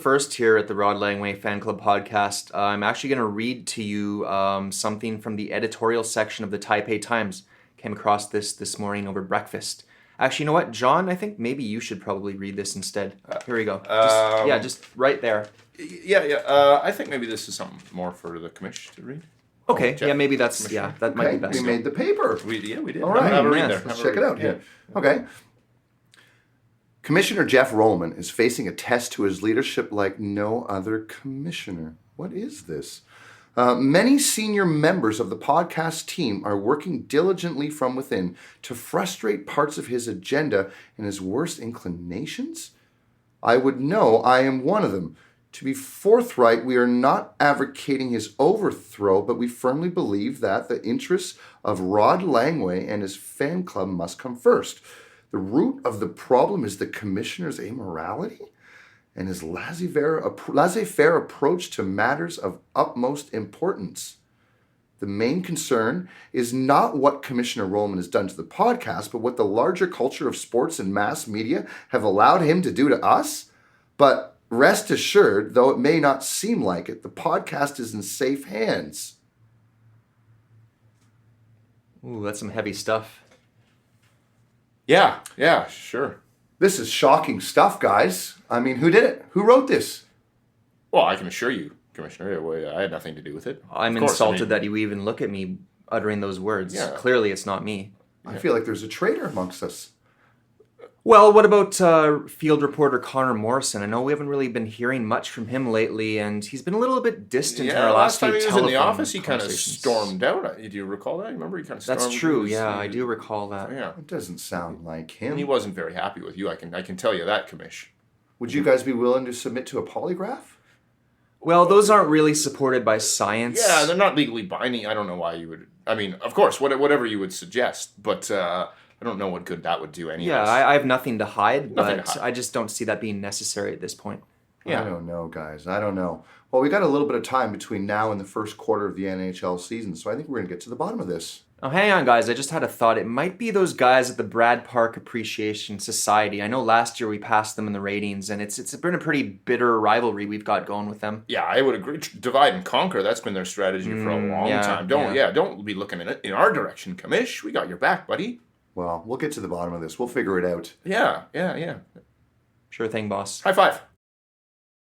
First here at the Rod Langway Fan Club podcast, I'm actually going to read to you something from the editorial section of the Taipei Times. Came across this morning over breakfast. Actually, you know what, John? I think maybe you should probably read this instead. Here we go. Just right there. I think maybe this is something more for the commission to read. Okay, maybe that might be best. We made the paper. We did. All right, Let's check it out here. Okay. Commissioner Geoff Rollman is facing a test to his leadership like no other commissioner. What is this? Many senior members of the podcast team are working diligently from within to frustrate parts of his agenda and his worst inclinations. I would know I am one of them. To be forthright, we are not advocating his overthrow, but we firmly believe that the interests of Rod Langway and his fan club must come first. The root of the problem is the commissioner's immorality and his laissez-faire approach to matters of utmost importance. The main concern is not what Commissioner Rollman has done to the podcast, but what the larger culture of sports and mass media have allowed him to do to us. But rest assured, though it may not seem like it, the podcast is in safe hands. Ooh, that's some heavy stuff. Yeah, sure. This is shocking stuff, guys. I mean, who did it? Who wrote this? Well, I can assure you, Commissioner, I had nothing to do with it. I'm insulted that you even look at me uttering those words. Yeah. Clearly, it's not me. I feel like there's a traitor amongst us. Well, what about field reporter Connor Morrison? I know we haven't really been hearing much from him lately, and he's been a little bit distant in our last few time he was in telephone the office, he kind of conversations. stormed out. Do you recall that? Remember, he kind of stormed. That's true. He was- I do recall that. Yeah, It doesn't sound like him. and he wasn't very happy with you. I can tell you that, Commish. Would you guys be willing to submit to a polygraph? Well, those aren't really supported by science. Yeah, they're not legally binding. I don't know why you would. I mean, of course, whatever you would suggest, but I don't know what good that would do. Yeah, I have nothing to hide, Nothing but to hide. I just don't see that being necessary at this point. Yeah. I don't know, guys. I don't know. Well, we got a little bit of time between now and the first quarter of the NHL season, so I think we're going to get to the bottom of this. Oh, hang on, guys. I just had a thought. It might be those guys at the Brad Park Appreciation Society. I know last year we passed them in the ratings, and it's been a pretty bitter rivalry we've got going with them. Yeah, I would agree. Divide and conquer. That's been their strategy for a long time. Don't be looking in our direction, Commish. We got your back, buddy. Well, we'll get to the bottom of this. We'll figure it out. Yeah. Sure thing, boss. High five.